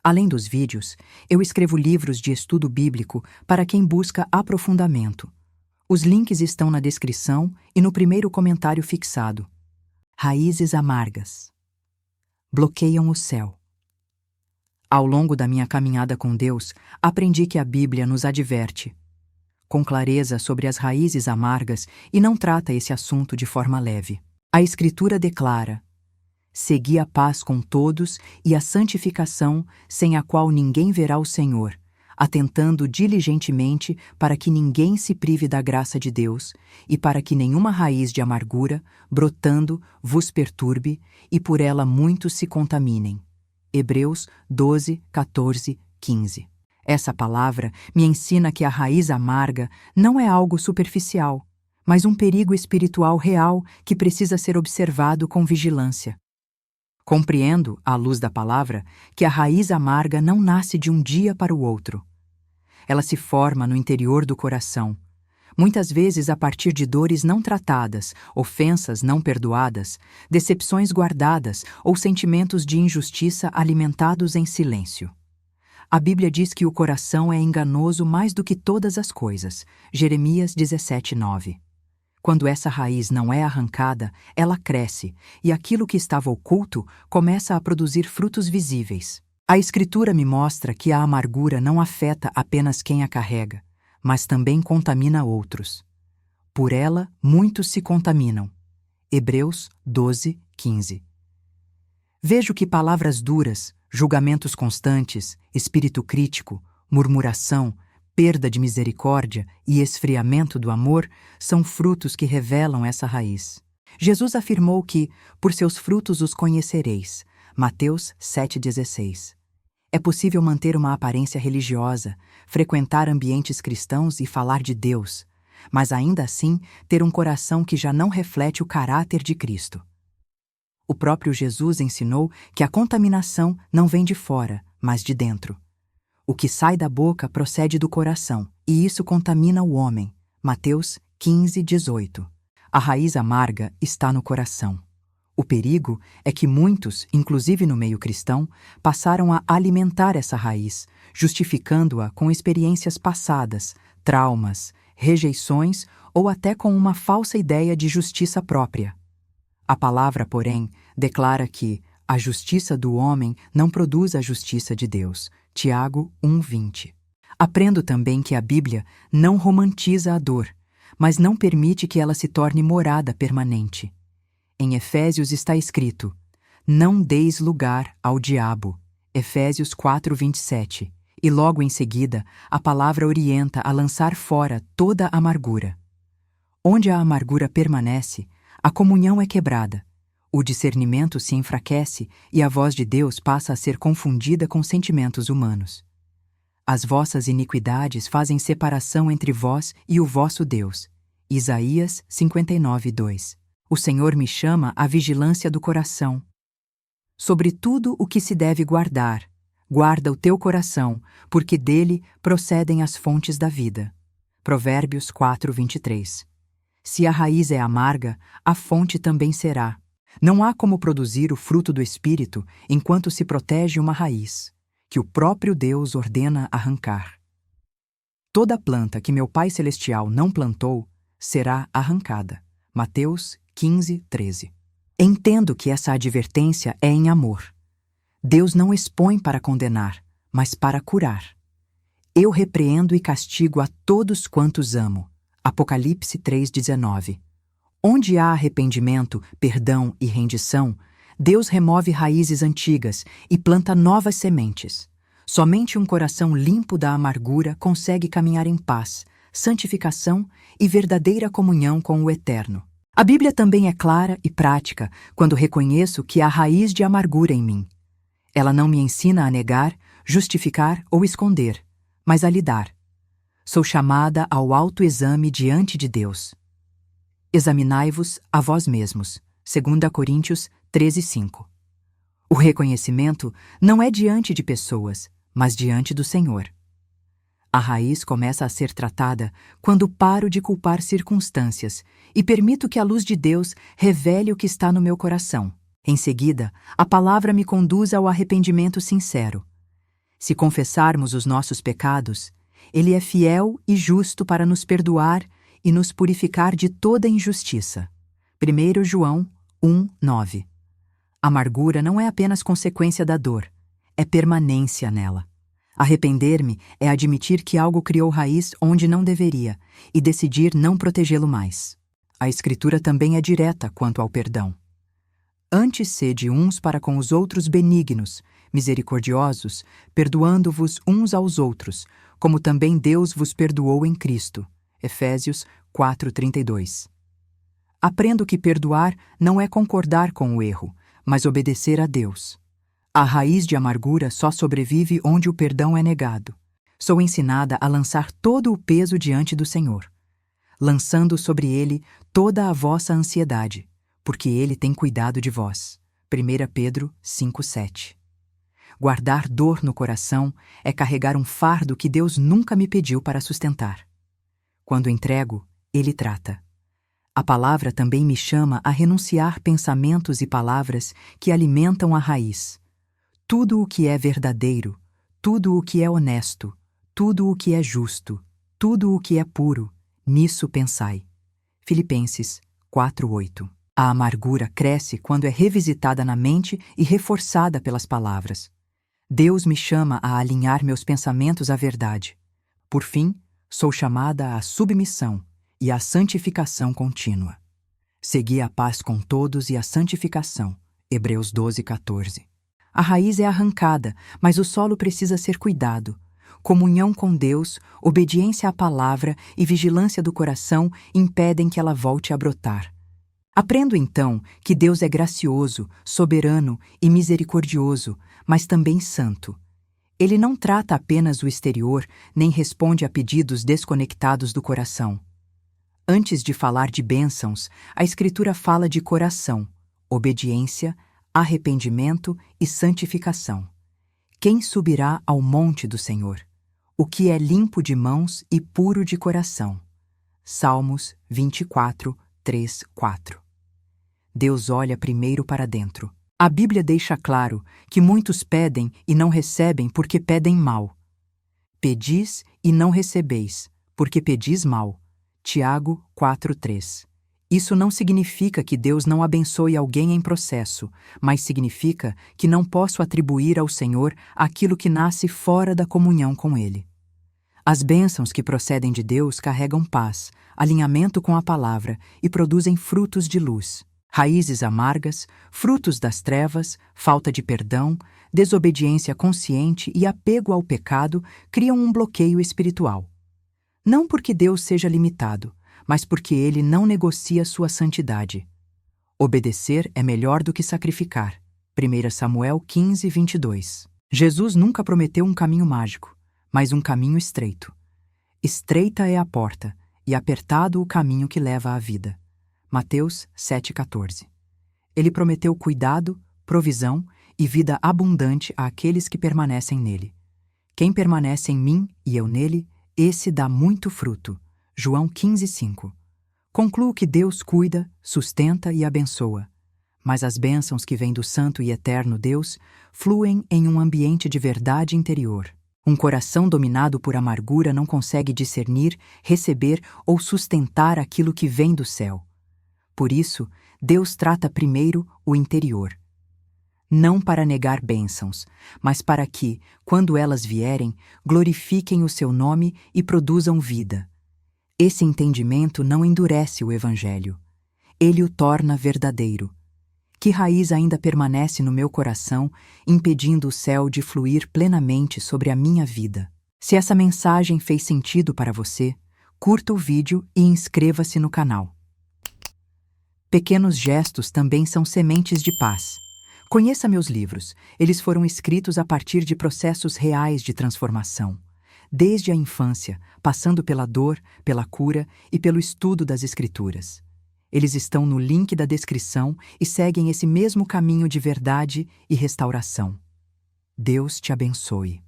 Além dos vídeos, eu escrevo livros de estudo bíblico para quem busca aprofundamento. Os links estão na descrição e no primeiro comentário fixado. Raízes amargas bloqueiam o céu. Ao longo da minha caminhada com Deus, aprendi que a Bíblia nos adverte com clareza sobre as raízes amargas e não trata esse assunto de forma leve. A Escritura declara: segui a paz com todos e a santificação, sem a qual ninguém verá o Senhor, atentando diligentemente para que ninguém se prive da graça de Deus e para que nenhuma raiz de amargura, brotando, vos perturbe e por ela muitos se contaminem. Hebreus 12, 14, 15. Essa palavra me ensina que a raiz amarga não é algo superficial, mas um perigo espiritual real que precisa ser observado com vigilância. Compreendo, à luz da palavra, que a raiz amarga não nasce de um dia para o outro. Ela se forma no interior do coração, muitas vezes a partir de dores não tratadas, ofensas não perdoadas, decepções guardadas ou sentimentos de injustiça alimentados em silêncio. A Bíblia diz que o coração é enganoso mais do que todas as coisas. Jeremias 17, 9. Quando essa raiz não é arrancada, ela cresce, e aquilo que estava oculto começa a produzir frutos visíveis. A Escritura me mostra que a amargura não afeta apenas quem a carrega, mas também contamina outros. Por ela, muitos se contaminam. Hebreus 12, 15. Vejo que palavras duras, julgamentos constantes, espírito crítico, murmuração, perda de misericórdia e esfriamento do amor são frutos que revelam essa raiz. Jesus afirmou que, por seus frutos os conhecereis. Mateus 7,16. É possível manter uma aparência religiosa, frequentar ambientes cristãos e falar de Deus, mas ainda assim ter um coração que já não reflete o caráter de Cristo. O próprio Jesus ensinou que a contaminação não vem de fora, mas de dentro. O que sai da boca procede do coração, e isso contamina o homem. Mateus 15, 18. A raiz amarga está no coração. O perigo é que muitos, inclusive no meio cristão, passaram a alimentar essa raiz, justificando-a com experiências passadas, traumas, rejeições ou até com uma falsa ideia de justiça própria. A palavra, porém, declara que a justiça do homem não produz a justiça de Deus. Tiago 1:20. Aprendo também que a Bíblia não romantiza a dor, mas não permite que ela se torne morada permanente. Em Efésios está escrito: não deis lugar ao diabo. Efésios 4:27. E logo em seguida, a palavra orienta a lançar fora toda a amargura. Onde a amargura permanece, a comunhão é quebrada, o discernimento se enfraquece e a voz de Deus passa a ser confundida com sentimentos humanos. As vossas iniquidades fazem separação entre vós e o vosso Deus. Isaías 59:2. O Senhor me chama à vigilância do coração. Sobre tudo o que se deve guardar, guarda o teu coração, porque dele procedem as fontes da vida. Provérbios 4:23. Se a raiz é amarga, a fonte também será. Não há como produzir o fruto do Espírito enquanto se protege uma raiz, que o próprio Deus ordena arrancar. Toda planta que meu Pai Celestial não plantou será arrancada. Mateus 15:13. Entendo que essa advertência é em amor. Deus não expõe para condenar, mas para curar. Eu repreendo e castigo a todos quantos amo. Apocalipse 3:19. Onde há arrependimento, perdão e rendição, Deus remove raízes antigas e planta novas sementes. Somente um coração limpo da amargura consegue caminhar em paz, santificação e verdadeira comunhão com o Eterno. A Bíblia também é clara e prática quando reconheço que há raiz de amargura em mim. Ela não me ensina a negar, justificar ou esconder, mas a lidar. Sou chamada ao autoexame diante de Deus. Examinai-vos a vós mesmos. 2 Coríntios 13:5. O reconhecimento não é diante de pessoas, mas diante do Senhor. A raiz começa a ser tratada quando paro de culpar circunstâncias e permito que a luz de Deus revele o que está no meu coração. Em seguida, a palavra me conduz ao arrependimento sincero. Se confessarmos os nossos pecados, Ele é fiel e justo para nos perdoar e nos purificar de toda injustiça. 1 João 1:9. Amargura não é apenas consequência da dor, é permanência nela. Arrepender-me é admitir que algo criou raiz onde não deveria e decidir não protegê-lo mais. A Escritura também é direta quanto ao perdão. Antes sede uns para com os outros benignos, misericordiosos, perdoando-vos uns aos outros, como também Deus vos perdoou em Cristo. Efésios 4:32. Aprendo que perdoar não é concordar com o erro, mas obedecer a Deus. A raiz de amargura só sobrevive onde o perdão é negado. Sou ensinada a lançar todo o peso diante do Senhor, lançando sobre Ele toda a vossa ansiedade, porque Ele tem cuidado de vós. 1 Pedro 5:7. Guardar dor no coração é carregar um fardo que Deus nunca me pediu para sustentar. Quando entrego, Ele trata. A palavra também me chama a renunciar pensamentos e palavras que alimentam a raiz. Tudo o que é verdadeiro, tudo o que é honesto, tudo o que é justo, tudo o que é puro, nisso pensai. Filipenses 4:8. A amargura cresce quando é revisitada na mente e reforçada pelas palavras. Deus me chama a alinhar meus pensamentos à verdade. Por fim, sou chamada à submissão e à santificação contínua. Segui a paz com todos e a santificação. Hebreus 12:14. A raiz é arrancada, mas o solo precisa ser cuidado. Comunhão com Deus, obediência à palavra e vigilância do coração impedem que ela volte a brotar. Aprendo então que Deus é gracioso, soberano e misericordioso, mas também santo. Ele não trata apenas o exterior, nem responde a pedidos desconectados do coração. Antes de falar de bênçãos, a Escritura fala de coração, obediência, arrependimento e santificação. Quem subirá ao monte do Senhor? O que é limpo de mãos e puro de coração. Salmos 24, 3, 4. Deus olha primeiro para dentro. A Bíblia deixa claro que muitos pedem e não recebem porque pedem mal. Pedis e não recebeis, porque pedis mal. Tiago 4:3. Isso não significa que Deus não abençoe alguém em processo, mas significa que não posso atribuir ao Senhor aquilo que nasce fora da comunhão com Ele. As bênçãos que procedem de Deus carregam paz, alinhamento com a palavra e produzem frutos de luz. Raízes amargas, frutos das trevas, falta de perdão, desobediência consciente e apego ao pecado criam um bloqueio espiritual. Não porque Deus seja limitado, mas porque Ele não negocia sua santidade. Obedecer é melhor do que sacrificar. 1 Samuel 15:22. Jesus nunca prometeu um caminho mágico, mas um caminho estreito. Estreita é a porta, e apertado o caminho que leva à vida. Mateus 7:14. Ele prometeu cuidado, provisão e vida abundante àqueles que permanecem nele. Quem permanece em mim e eu nele, esse dá muito fruto. João 15:5. Concluo que Deus cuida, sustenta e abençoa, mas as bênçãos que vêm do santo e eterno Deus fluem em um ambiente de verdade interior. Um coração dominado por amargura não consegue discernir, receber ou sustentar aquilo que vem do céu. Por isso, Deus trata primeiro o interior. Não para negar bênçãos, mas para que, quando elas vierem, glorifiquem o seu nome e produzam vida. Esse entendimento não endurece o Evangelho. Ele o torna verdadeiro. Que raiz ainda permanece no meu coração, impedindo o céu de fluir plenamente sobre a minha vida? Se essa mensagem fez sentido para você, curta o vídeo e inscreva-se no canal. Pequenos gestos também são sementes de paz. Conheça meus livros. Eles foram escritos a partir de processos reais de transformação. Desde a infância, passando pela dor, pela cura e pelo estudo das Escrituras. Eles estão no link da descrição e seguem esse mesmo caminho de verdade e restauração. Deus te abençoe.